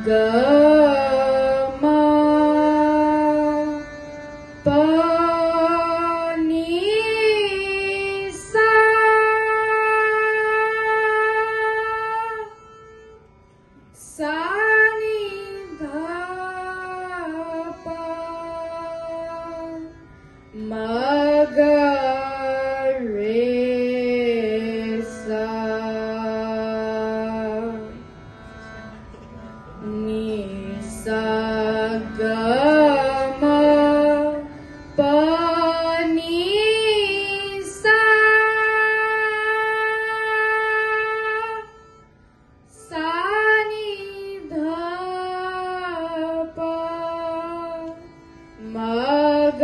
ग मा प नी सा सा नी ध प म ग रे सा नी सा ग म प नी सा सा नी ध प म ग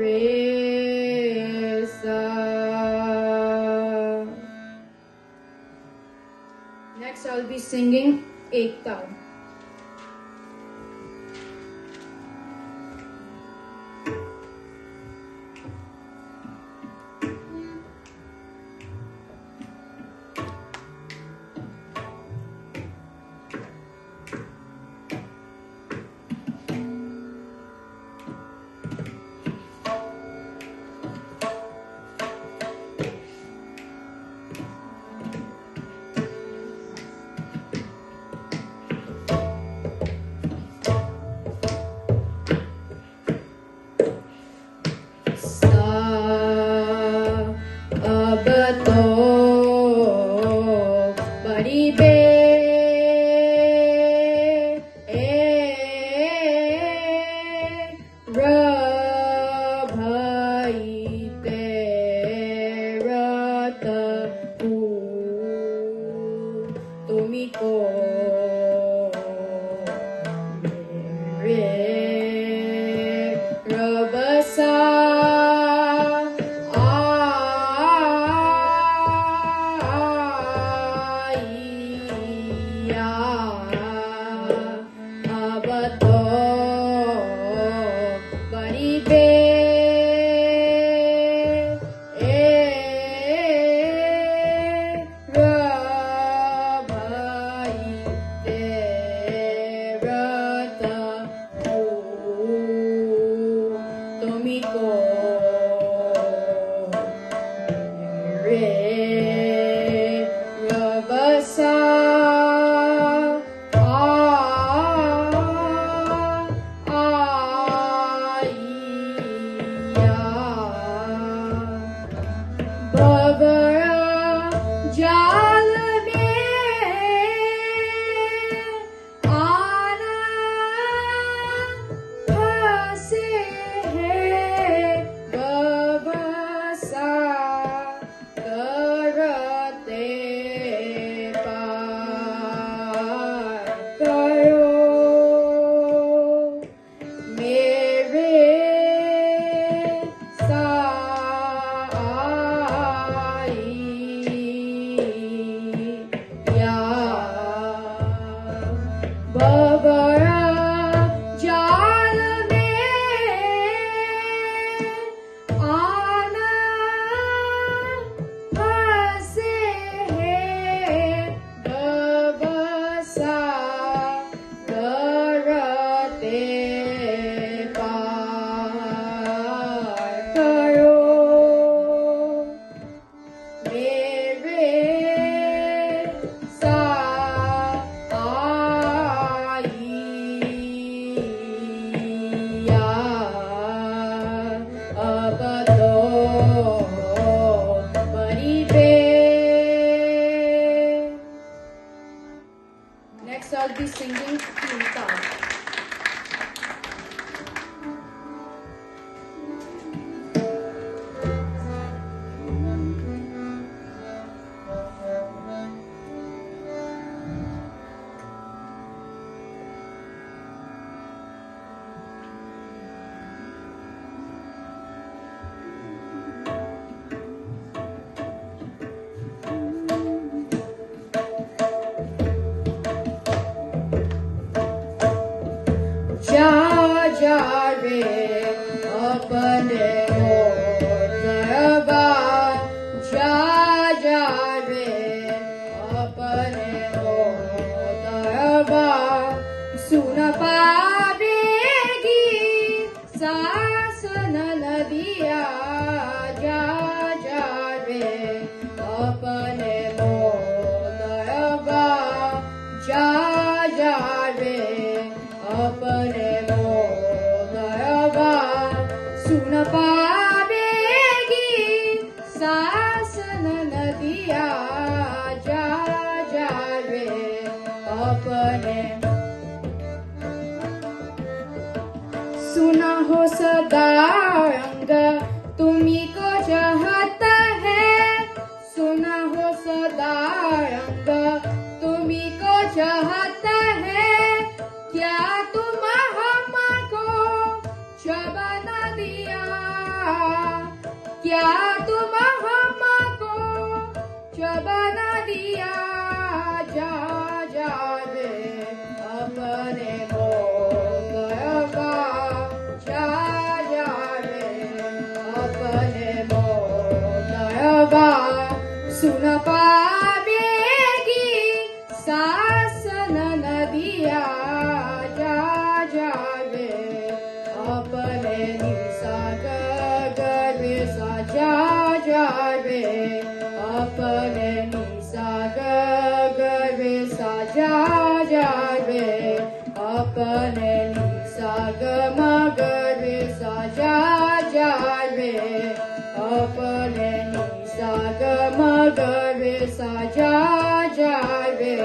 रे सा. Next I'll be singing Ekta. अब तो बड़ी बे र भई तेरत तुम्ही को रे रबसा Next I'll be singing Kinta. जा रे अपने दरबार, जा रे अपने अपने सुना हो सदा रंग तुम्ही को चाहता है सुना हो सदा रंग तुम्ही को चाहता है क्या तुम हमको शबना दिया क्या तुम हमको शबना दिया जा जा रे अपने मोगवा जा जा रे अपने मोगवा सुन पावेगी सासन नदिया जा जा रे अपने निसर्ग गर्भ सा जा जा रे अपने निसर्ग गर्भ सा जा जा रे अपने निसर्ग गर्भ सा जा जा रे अपने निसर्ग गर्भ सा जा जा रे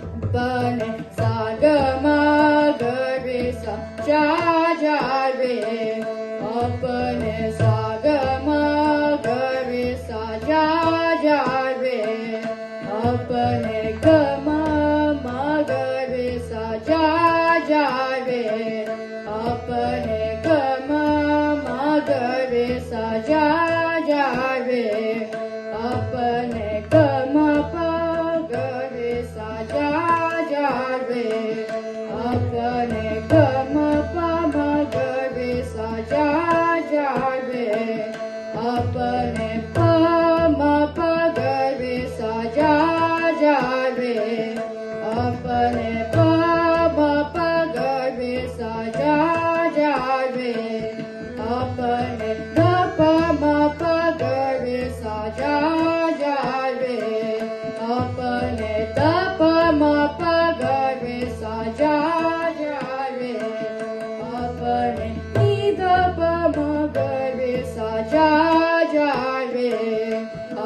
अपने सागम गर्भ सा जा जा रे अपने सागम गर्भ सा जा जा रे अपने गम गर्भ सा जा जा रे अपने गम गर्भ सा जा जा रे अपने गम गर्भ सा जा जा रे अपने गम गर्भ सा जा जा रे अपने पम गर्भ सा जा जा रे अपने पम गर्भ सा जा जा रे अपने पम गर्भ सा जा जा रे अपने तपम गर्भ सा जा जा रे अपने निधपम गर्भ सा जा जा रे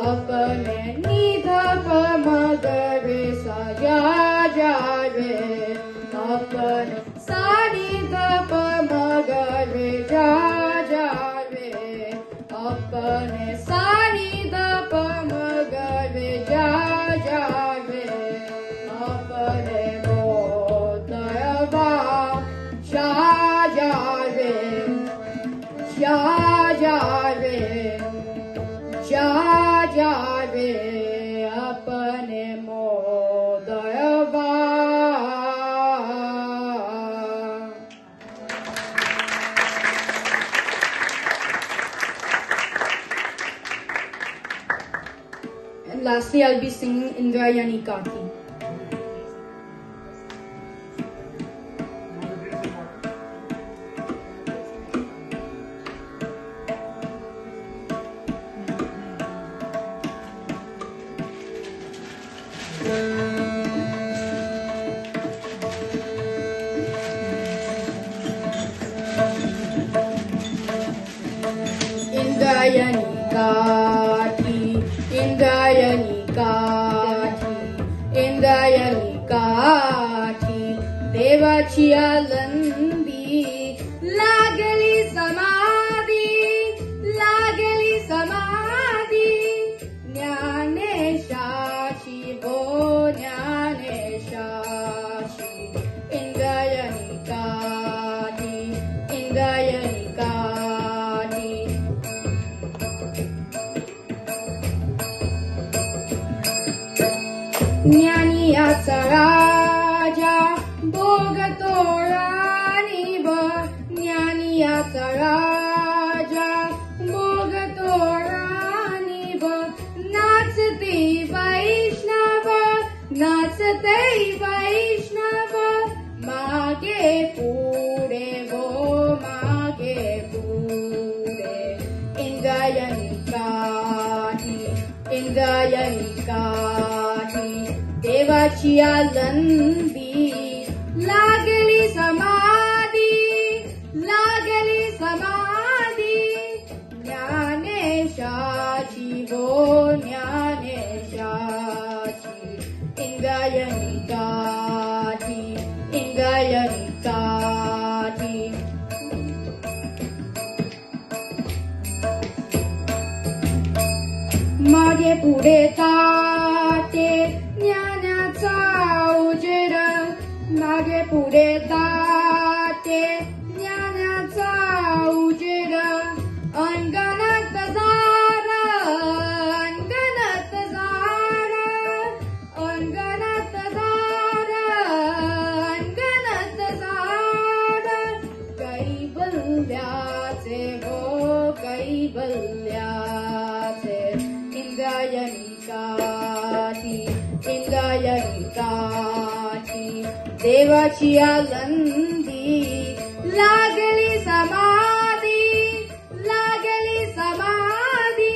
अपने निधपम गर्भ सा जा जा रे अपने सानिधपम गर्भ जा जा रे अपने सानिधपम गर्भ जा जा रे अपने मोदयवा जा जा रे जा जा रे जा जा रे अपने मोदयवा And lastly, I'll be singing Indrayani Kaki. Indrayani Kaki, Indrayani Kaki, Indrayani Kaki, देवाची आलंदी लागली समाधी, लागली समाधी, ज्ञानेशाची भो ज्ञानेशाची, इंद्रायणी काठी, इंद्रायणी काठी, ज्ञानियाचा राजा भोगतो राणीब, ज्ञानियाचा राजा भोगतो राणीब, नाचते वैष्णव, नाचते वैष्णव, मागे पुढे वो मागे पुढे, इंद्रायणी काठी, इंद्रायणी काठी, देवाची आलंदी लागली समाधी, लागली समाधी, ज्ञानेशाची वो ज्ञानेशाची, Indrayani 인가야니까티 인가야니까티 마게 불에 따때 냐냐 짜우지라 마게 불에 따때 냐냐 짜우지라 Anganat Zara, Anganat Zara, Anganat Zara, Anganat Zara, Kaivalyache ho Kaivalyache, Ingayanikati, Ingayanikati, Devachi alandi, Lagli samadhi, Lagli samadhi,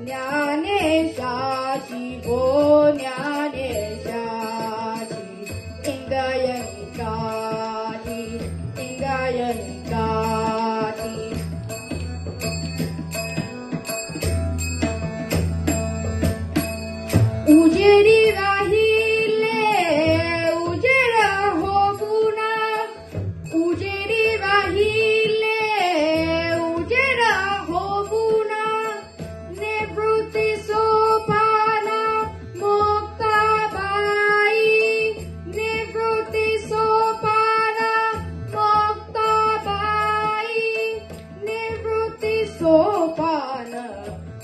Jnaneshachi ho Jnaneshachi, Ingayanikati, Ingayanikati. Ujeri vahile, ujera hobuna, ujeri vahile, ujera hobuna, nevruti sopana, mokta bai, nevruti sopana, mokta bai, nevruti sopana,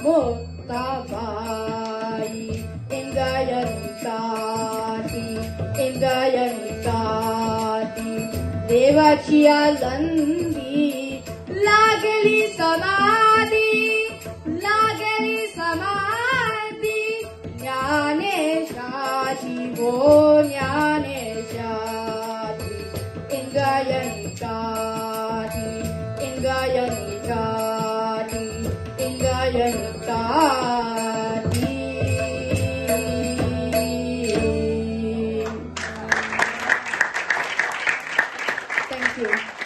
mokta bai. Ingayanikati, Ingayanikati, Devachi alandi, Lagli samadhi, Lagli samadhi, Jnaneshachi ho Jnaneshachi, Ingayanikati, Ingayanikati, Ingayanikati. Thank you.